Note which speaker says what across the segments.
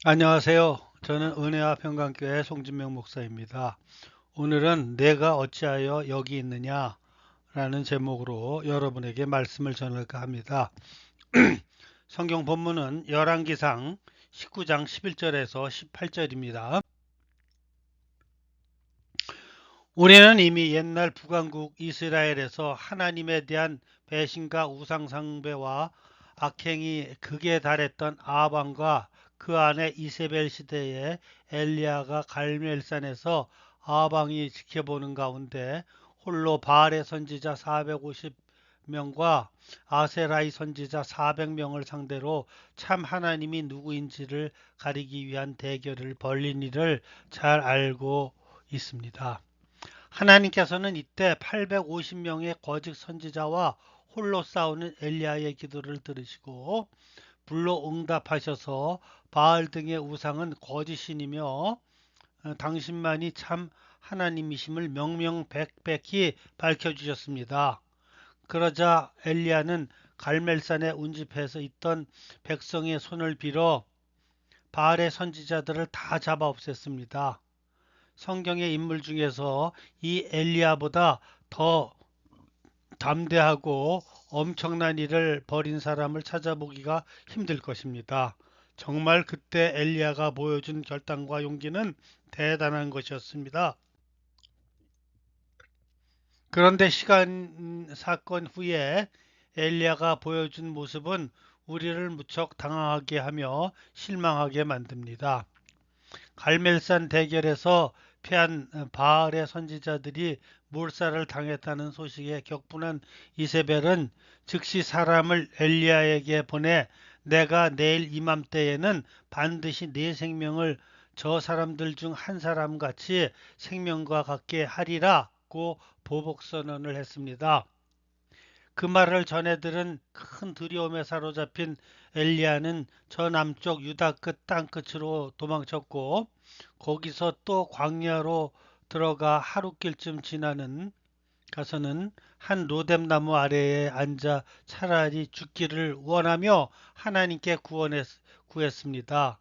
Speaker 1: 안녕하세요. 저는 은혜와 평강교회 송진명 목사입니다. 오늘은 내가 어찌하여 여기 있느냐 라는 제목으로 여러분에게 말씀을 전할까 합니다. 성경 본문은 열왕기상 19장 11절에서 18절입니다. 우리는 이미 옛날 북왕국 이스라엘에서 하나님에 대한 배신과 우상숭배와 악행이 극에 달했던 아합왕과 그 아내 이세벨 시대에 엘리야가 갈멜산에서 아합왕이 지켜보는 가운데 홀로 바알의 선지자 450명과 아세라의 선지자 400명을 상대로 참 하나님이 누구인지를 가리기 위한 대결을 벌린 일을 잘 알고 있습니다. 하나님께서는 이때 850명의 거짓 선지자와 홀로 싸우는 엘리야의 기도를 들으시고 불로 응답하셔서 바알 등의 우상은 거짓신이며 당신만이 참 하나님이심을 명명백백히 밝혀주셨습니다. 그러자 엘리야는 갈멜산에 운집해서 있던 백성의 손을 빌어 바알의 선지자들을 다 잡아 없앴습니다. 성경의 인물 중에서 이 엘리야보다 더 담대하고 엄청난 일을 벌인 사람을 찾아보기가 힘들 것입니다. 정말 그때 엘리야가 보여준 결단과 용기는 대단한 것이었습니다. 그런데 사건 후에 엘리야가 보여준 모습은 우리를 무척 당황하게 하며 실망하게 만듭니다. 갈멜산 대결에서 패한 바알의 선지자들이 몰살을 당했다는 소식에 격분한 이세벨은 즉시 사람을 엘리야에게 보내 내가 내일 이맘때에는 반드시 네 생명을 저 사람들 중 한 사람 같이 생명과 같게 하리라고 보복 선언을 했습니다. 그 말을 전해 들은 큰 두려움에 사로잡힌 엘리야는 저 남쪽 유다 끝 땅끝으로 도망쳤고 거기서 또 광야로 들어가 하루길쯤 지나는 가서는 한 로뎀나무 아래에 앉아 차라리 죽기를 원하며 하나님께 구했습니다.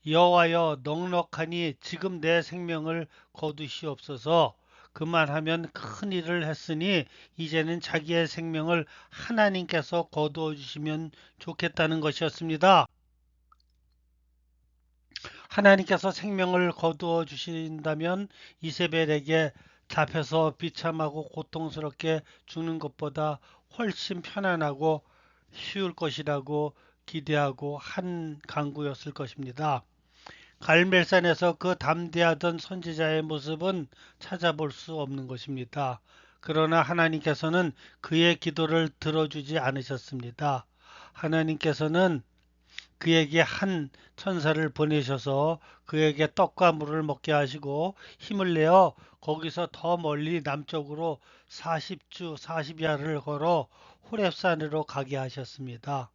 Speaker 1: 여호와여 넉넉하니 지금 내 생명을 거두시옵소서. 그만하면 큰 일을 했으니 이제는 자기의 생명을 하나님께서 거두어 주시면 좋겠다는 것이었습니다. 하나님께서 생명을 거두어 주신다면 이세벨에게 잡혀서 비참하고 고통스럽게 죽는 것보다 훨씬 편안하고 쉬울 것이라고 기대하고 한 강구였을 것입니다. 갈멜산에서 그 담대하던 선지자의 모습은 찾아볼 수 없는 것입니다. 그러나 하나님께서는 그의 기도를 들어주지 않으셨습니다. 하나님께서는 그에게 한 천사를 보내셔서 그에게 떡과 물을 먹게 하시고 힘을 내어 거기서 더 멀리 남쪽으로 40주 40야를 걸어 호렙산으로 가게 하셨습니다.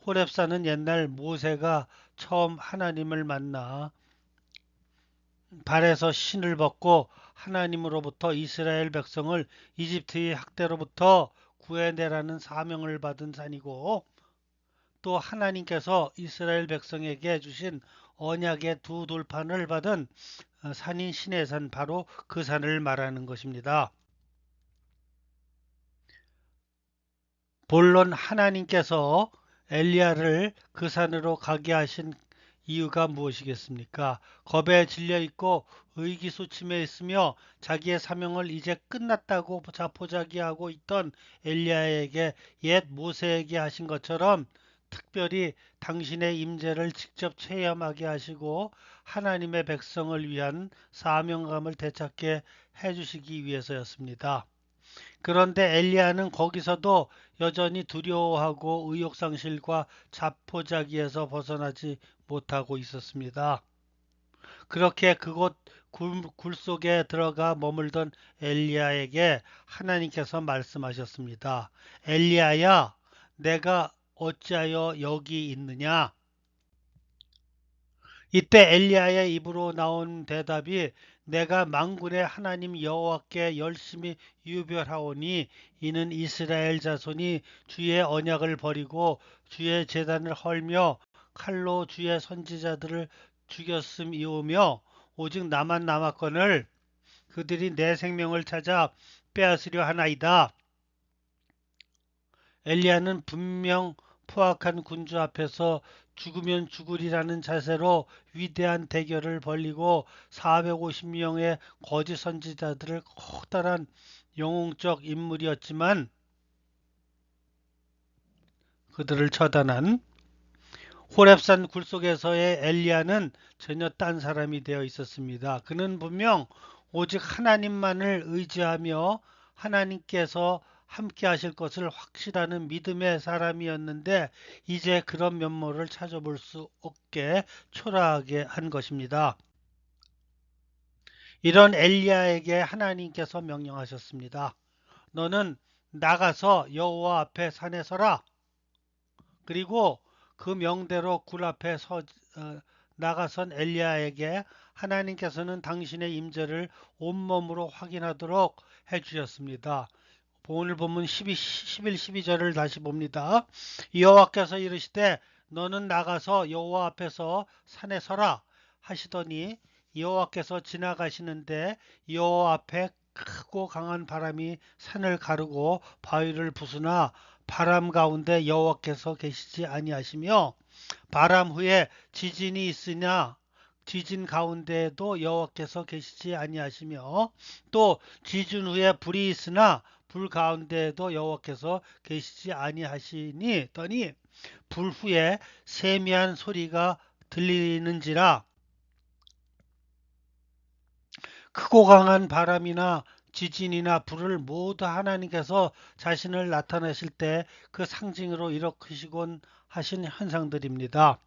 Speaker 1: 호렙산은 옛날 모세가 처음 하나님을 만나 발에서 신을 벗고 하나님으로부터 이스라엘 백성을 이집트의 학대로부터 구해내라는 사명을 받은 산이고 또 하나님께서 이스라엘 백성에게 주신 언약의 두 돌판을 받은 산인 시내산 바로 그 산을 말하는 것입니다. 본론 하나님께서 엘리야를 그 산으로 가게 하신 이유가 무엇이겠습니까? 겁에 질려 있고 의기소침해 있으며 자기의 사명을 이제 끝났다고 자포자기하고 있던 엘리야에게 옛 모세에게 하신 것처럼 특별히 당신의 임재를 직접 체험하게 하시고 하나님의 백성을 위한 사명감을 되찾게 해주시기 위해서였습니다. 그런데 엘리야는 거기서도 여전히 두려워하고 의욕상실과 자포자기에서 벗어나지 못하고 있었습니다. 그렇게 그곳 굴 속에 들어가 머물던 엘리야에게 하나님께서 말씀하셨습니다. 엘리야야, 내가 어찌하여 여기 있느냐? 이때 엘리야의 입으로 나온 대답이 내가 만군의 하나님 여호와께 열심히 유별하오니 이는 이스라엘 자손이 주의 언약을 버리고 주의 제단을 헐며 칼로 주의 선지자들을 죽였음이오며 오직 나만 남았거늘 그들이 내 생명을 찾아 빼앗으려 하나이다. 엘리야는 분명 포악한 군주 앞에서 죽으면 죽으리라는 자세로 위대한 대결을 벌이고 450명의 거짓 선지자들을 커다란 영웅적 인물이었지만 그들을 처단한 호렙산 굴속에서의 엘리야는 전혀 딴 사람이 되어 있었습니다. 그는 분명 오직 하나님만을 의지하며 하나님께서 함께 하실 것을 확실하는 믿음의 사람이었는데 이제 그런 면모를 찾아볼 수 없게 초라하게 한 것입니다. 이런 엘리야에게 하나님께서 명령하셨습니다. 너는 나가서 여호와 앞에 산에 서라. 그리고 그 명대로 굴 앞에 나가선 엘리야에게 하나님께서는 당신의 임재를 온몸으로 확인하도록 해주셨습니다. 오늘 본문 11, 12절을 다시 봅니다. 여호와께서 이르시되 너는 나가서 여호와 앞에서 산에 서라 하시더니 여호와께서 지나가시는데 여호와 앞에 크고 강한 바람이 산을 가르고 바위를 부수나 바람 가운데 여호와께서 계시지 아니하시며 바람 후에 지진이 있으나 지진 가운데에도 여호와께서 계시지 아니하시며 또 지진 후에 불이 있으나 불 가운데에도 여호와께서 계시지 아니하시니 더니 불 후에 세미한 소리가 들리는지라 크고 강한 바람이나 지진이나 불을 모두 하나님께서 자신을 나타내실 때 그 상징으로 일으키시곤 하신 현상들입니다.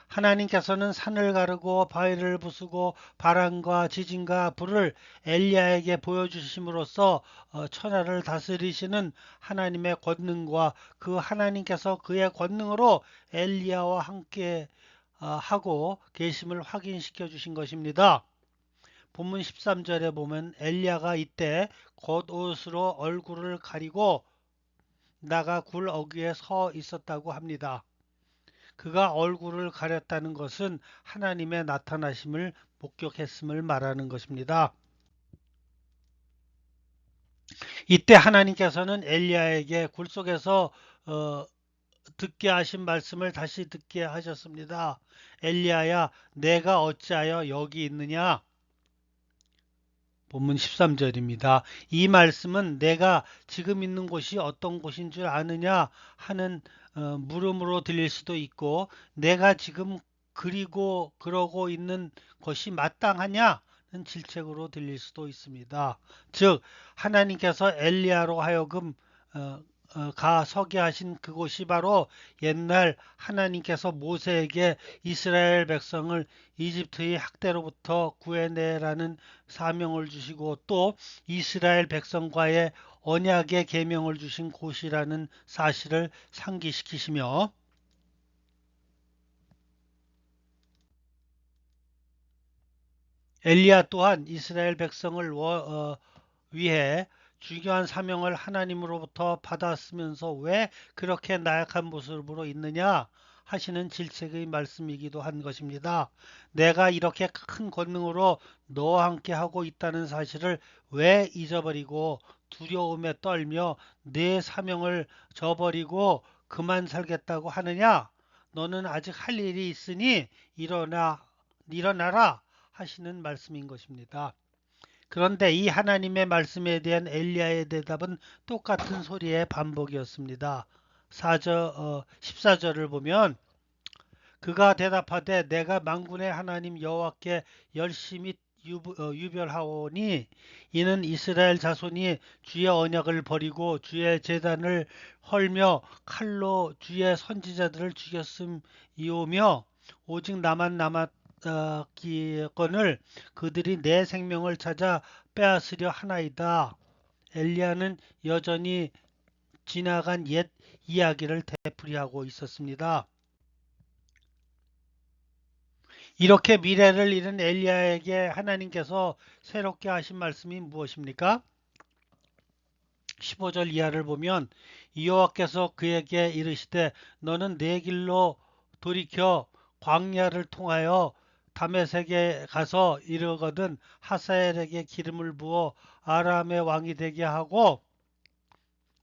Speaker 1: 하나님께서는 산을 가르고 바위를 부수고 바람과 지진과 불을 엘리야에게 보여주심으로써 천하를 다스리시는 하나님의 권능과 그 하나님께서 그의 권능으로 엘리야와 함께 하고 계심을 확인시켜 주신 것입니다. 본문 13절에 보면 엘리야가 이때 겉옷으로 얼굴을 가리고 나가 굴 어귀에 서 있었다고 합니다. 그가 얼굴을 가렸다는 것은 하나님의 나타나심을 목격했음을 말하는 것입니다. 이때 하나님께서는 엘리야에게 굴 속에서 듣게 하신 말씀을 다시 듣게 하셨습니다. 엘리야야, 내가 어찌하여 여기 있느냐? 본문 13절입니다. 이 말씀은 내가 지금 있는 곳이 어떤 곳인 줄 아느냐 하는 물음으로 들릴 수도 있고 내가 지금 그러고 있는 것이 마땅하냐는 질책으로 들릴 수도 있습니다. 즉 하나님께서 엘리야로 하여금 가 서게 하신 그곳이 바로 옛날 하나님께서 모세에게 이스라엘 백성을 이집트의 학대로부터 구해내라는 사명을 주시고 또 이스라엘 백성과의 언약의 계명을 주신 곳이라는 사실을 상기시키시며 엘리야 또한 이스라엘 백성을 위해 중요한 사명을 하나님으로부터 받았으면서 왜 그렇게 나약한 모습으로 있느냐 하시는 질책의 말씀이기도 한 것입니다. 내가 이렇게 큰 권능으로 너와 함께 하고 있다는 사실을 왜 잊어버리고 두려움에 떨며 내 사명을 저버리고 그만 살겠다고 하느냐? 너는 아직 할 일이 있으니 일어나라 하시는 말씀인 것입니다. 그런데 이 하나님의 말씀에 대한 엘리야의 대답은 똑같은 소리의 반복이었습니다. 14절을 보면 그가 대답하되 내가 만군의 하나님 여호와께 열심히 유별하오니 이는 이스라엘 자손이 주의 언약을 버리고 주의 제단을 헐며 칼로 주의 선지자들을 죽였음이오며 오직 나만 남았기건을 그들이 내 생명을 찾아 빼앗으려 하나이다. 엘리야는 여전히 지나간 옛 이야기를 되풀이하고 있었습니다. 이렇게 미래를 잃은 엘리야에게 하나님께서 새롭게 하신 말씀이 무엇입니까? 15절 이하를 보면 여호와께서 그에게 이르시되 너는 내 길로 돌이켜 광야를 통하여 다메섹에 가서 이르거든 하사엘에게 기름을 부어 아람의 왕이 되게 하고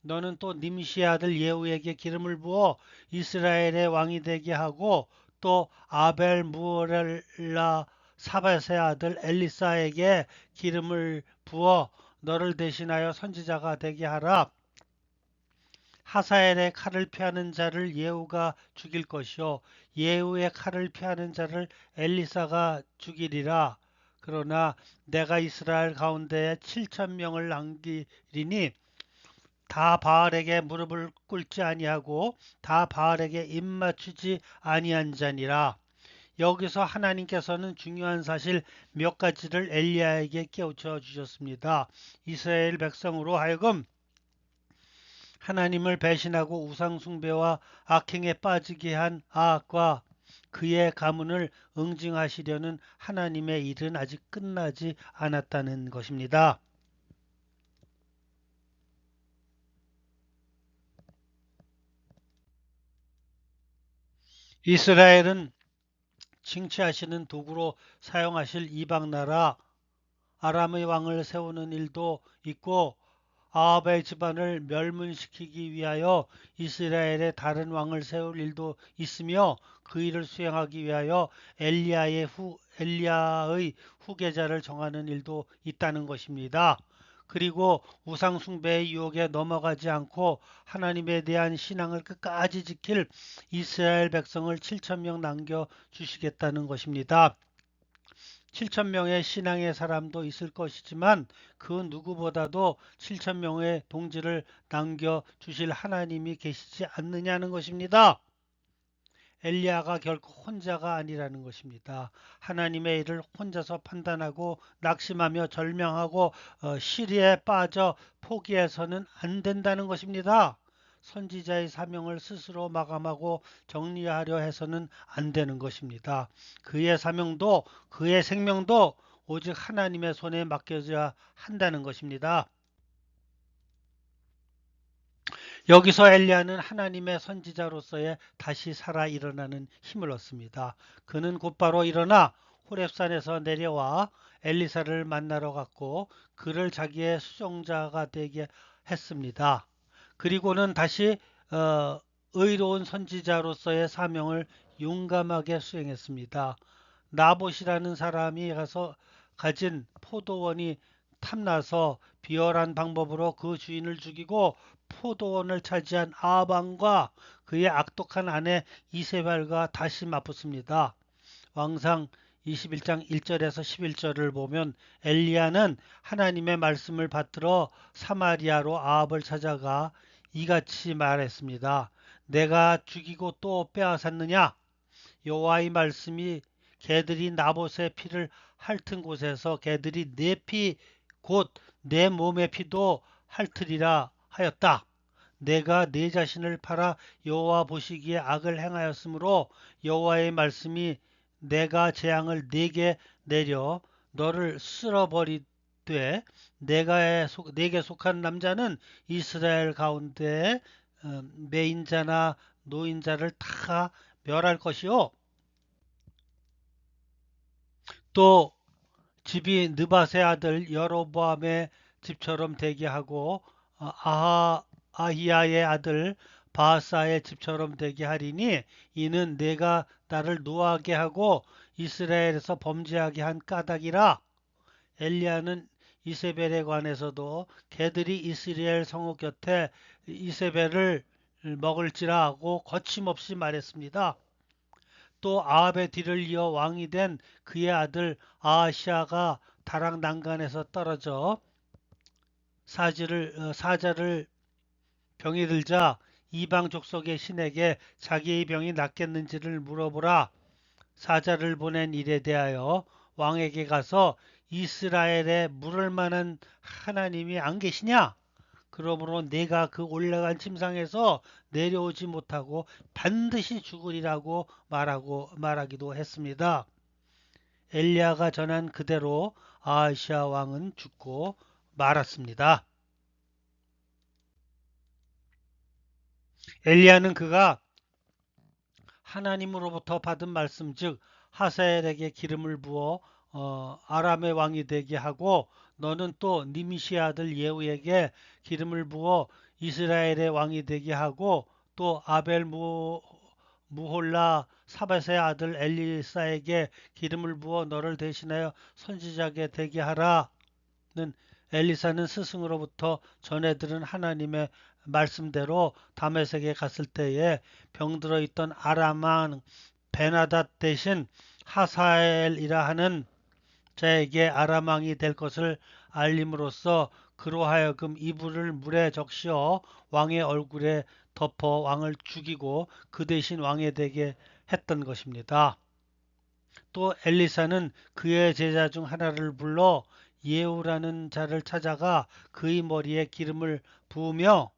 Speaker 1: 너는 또 님시 아들 예후에게 기름을 부어 이스라엘의 왕이 되게 하고 또 아벨 무엘라 사밧의 아들 엘리사에게 기름을 부어 너를 대신하여 선지자가 되게 하라. 하사엘의 칼을 피하는 자를 예후가 죽일 것이요 예후의 칼을 피하는 자를 엘리사가 죽이리라. 그러나 내가 이스라엘 가운데에 7천 명을 남기리니 다 바알에게 무릎을 꿇지 아니하고 다 바알에게 입맞추지 아니한 자니라. 여기서 하나님께서는 중요한 사실 몇 가지를 엘리야에게 깨우쳐 주셨습니다. 이스라엘 백성으로 하여금 하나님을 배신하고 우상 숭배와 악행에 빠지게 한 아합과 그의 가문을 응징하시려는 하나님의 일은 아직 끝나지 않았다는 것입니다. 이스라엘은 칭취하시는 도구로 사용하실 이방 나라 아람의 왕을 세우는 일도 있고 아합의 집안을 멸문시키기 위하여 이스라엘의 다른 왕을 세울 일도 있으며 그 일을 수행하기 위하여 엘리야의 후계자를 정하는 일도 있다는 것입니다. 그리고 우상 숭배의 유혹에 넘어가지 않고 하나님에 대한 신앙을 끝까지 지킬 이스라엘 백성을 7천 명 남겨 주시겠다는 것입니다. 7천 명의 신앙의 사람도 있을 것이지만 그 누구보다도 7천 명의 동지를 남겨 주실 하나님이 계시지 않느냐는 것입니다. 엘리야가 결코 혼자가 아니라는 것입니다. 하나님의 일을 혼자서 판단하고 낙심하며 절망하고 시리에 빠져 포기해서는 안 된다는 것입니다. 선지자의 사명을 스스로 마감하고 정리하려 해서는 안 되는 것입니다. 그의 사명도 그의 생명도 오직 하나님의 손에 맡겨져야 한다는 것입니다. 여기서 엘리야는 하나님의 선지자로서의 다시 살아 일어나는 힘을 얻습니다. 그는 곧바로 일어나 호렙산에서 내려와 엘리사를 만나러 갔고 그를 자기의 수종자가 되게 했습니다. 그리고는 다시 의로운 선지자로서의 사명을 용감하게 수행했습니다. 나봇이라는 사람이 가서 가진 포도원이 탐나서 비열한 방법으로 그 주인을 죽이고 포도원을 차지한 아방과 그의 악독한 아내 이세벨과 다시 맞붙습니다. 왕상 21장 1절에서 11절을 보면 엘리야는 하나님의 말씀을 받들어 사마리아로 아합을 찾아가 이같이 말했습니다. 내가 죽이고 또 빼앗았느냐? 여호와의 말씀이 개들이 나봇의 피를 핥은 곳에서 개들이 내 피 곧 내 몸의 피도 핥으리라 하였다. 내가 내 자신을 팔아 여호와 보시기에 악을 행하였으므로 여호와의 말씀이 내가 재앙을 네게 내려 너를 쓸어버리되 내게 속한 남자는 이스라엘 가운데 매인자나 노인자를 다 멸할 것이요 또 집이 느밧의 아들 여로보암의 집처럼 되게 하고 아히야의 아들 바하사의 집처럼 되게 하리니 이는 내가 나를 노하게 하고 이스라엘에서 범죄하게 한 까닭이라. 엘리야는 이세벨에 관해서도 개들이 이스라엘 성읍 곁에 이세벨을 먹을지라 하고 거침없이 말했습니다. 또 아합의 뒤를 이어 왕이 된 그의 아들 아하시아가 다락 난간에서 떨어져 사자를 병이 들자 이방 족속의 신에게 자기의 병이 낫겠는지를 물어보라. 사자를 보낸 일에 대하여 왕에게 가서 이스라엘에 물을 만한 하나님이 안 계시냐? 그러므로 내가 그 올라간 침상에서 내려오지 못하고 반드시 죽으리라고 말하기도 했습니다. 엘리야가 전한 그대로 아하시아 왕은 죽고 말았습니다. 엘리야는 그가 하나님으로부터 받은 말씀 즉 하사엘에게 기름을 부어 아람의 왕이 되게 하고 너는 또 니미시 아들 예후에게 기름을 부어 이스라엘의 왕이 되게 하고 또 아벨 무홀라 사밧의 아들 엘리사에게 기름을 부어 너를 대신하여 선지자게 되게 하라는 엘리사는 스승으로부터 전해 들은 하나님의 말씀대로 다메섹에 갔을 때에 병들어 있던 아람 왕 베나닷 대신 하사엘이라 하는 자에게 아람 왕이 될 것을 알림으로써 그로 하여금 이불을 물에 적시어 왕의 얼굴에 덮어 왕을 죽이고 그 대신 왕이 되게 했던 것입니다. 또 엘리사는 그의 제자 중 하나를 불러 예후라는 자를 찾아가 그의 머리에 기름을 부으며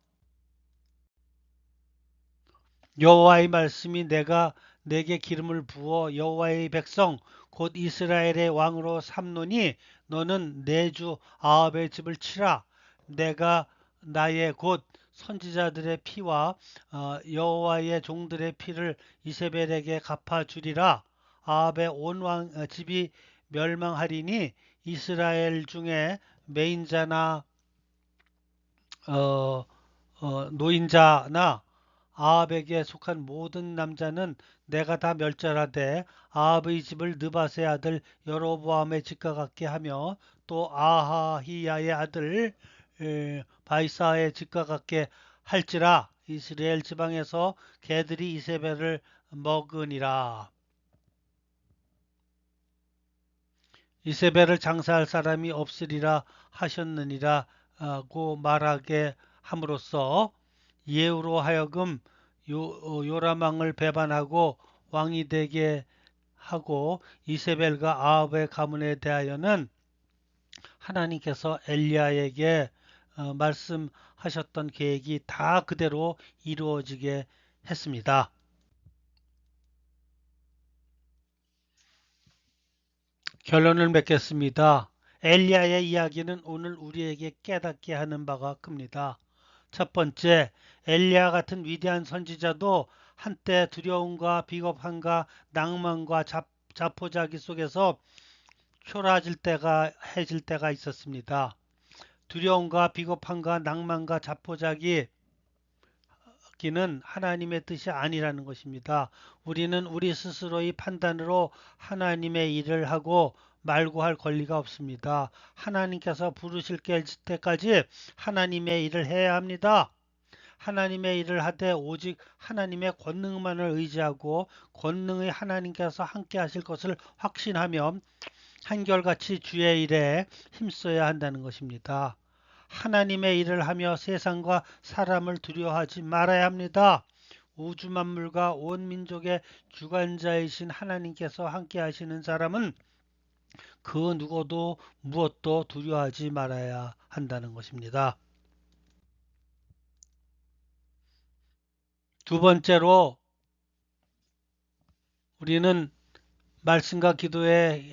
Speaker 1: 여호와의 말씀이 내가 내게 기름을 부어 여호와의 백성 곧 이스라엘의 왕으로 삼노니 너는 내 주 아합의 집을 치라. 내가 나의 곧 선지자들의 피와 여호와의 종들의 피를 이세벨에게 갚아주리라. 아합의 온 집이 멸망하리니 이스라엘 중에 매인자나 어, 노인자나 아합에게 속한 모든 남자는 내가 다 멸절하되 아합의 집을 느밧의 아들 여로보암의 집과 같게 하며 또 아하히야의 아들 바이사의 집과 같게 할지라. 이스라엘 지방에서 개들이 이세벨을 먹으니라. 이세벨을 장사할 사람이 없으리라 하셨느니라고 말하게 함으로써 예후로 하여금 요람 왕을 배반하고 왕이 되게 하고 이세벨과 아합의 가문에 대하여는 하나님께서 엘리야에게 말씀하셨던 계획이 다 그대로 이루어지게 했습니다. 결론을 맺겠습니다. 엘리야의 이야기는 오늘 우리에게 깨닫게 하는 바가 큽니다. 첫 번째, 엘리야 같은 위대한 선지자도 한때 두려움과 비겁함과 낭만과 자포자기 속에서 초라해질 때가 있었습니다. 두려움과 비겁함과 낭만과 자포자기는 하나님의 뜻이 아니라는 것입니다. 우리는 우리 스스로의 판단으로 하나님의 일을 하고 말고 할 권리가 없습니다. 하나님께서 부르실 때까지 하나님의 일을 해야 합니다. 하나님의 일을 하되 오직 하나님의 권능만을 의지하고 권능의 하나님께서 함께 하실 것을 확신하며 한결같이 주의 일에 힘써야 한다는 것입니다. 하나님의 일을 하며 세상과 사람을 두려워하지 말아야 합니다. 우주 만물과 온 민족의 주관자이신 하나님께서 함께 하시는 사람은 그 누구도 무엇도 두려워하지 말아야 한다는 것입니다. 두 번째로 우리는 말씀과 기도에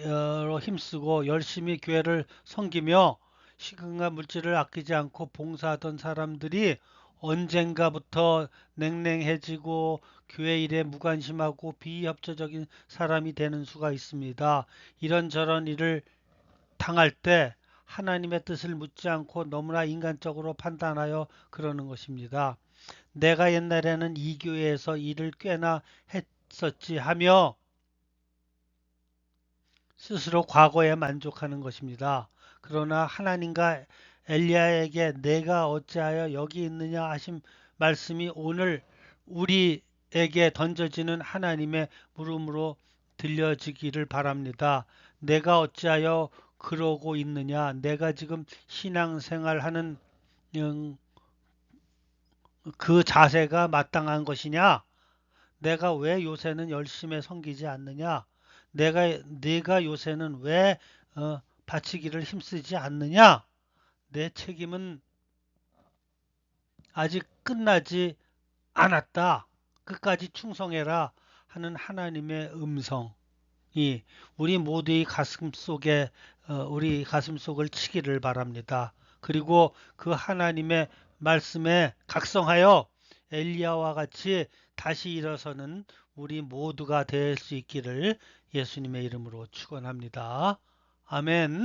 Speaker 1: 힘쓰고 열심히 교회를 섬기며 시간과 물질을 아끼지 않고 봉사하던 사람들이 언젠가부터 냉랭해지고 교회 일에 무관심하고 비협조적인 사람이 되는 수가 있습니다. 이런저런 일을 당할 때 하나님의 뜻을 묻지 않고 너무나 인간적으로 판단하여 그러는 것입니다. 내가 옛날에는 이 교회에서 일을 꽤나 했었지 하며 스스로 과거에 만족하는 것입니다. 그러나 하나님과 엘리야에게 내가 어찌하여 여기 있느냐 하신 말씀이 오늘 우리에게 던져지는 하나님의 물음으로 들려지기를 바랍니다. 내가 어찌하여 그러고 있느냐? 내가 지금 신앙생활하는 그 자세가 마땅한 것이냐? 내가 왜 요새는 열심히 섬기지 않느냐? 네가 요새는 왜 바치기를 힘쓰지 않느냐? 내 책임은 아직 끝나지 않았다. 끝까지 충성해라 하는 하나님의 음성이 우리 모두의 가슴 속에 우리 가슴 속을 치기를 바랍니다. 그리고 그 하나님의 말씀에 각성하여 엘리야와 같이 다시 일어서는 우리 모두가 될 수 있기를 예수님의 이름으로 축원합니다. 아멘.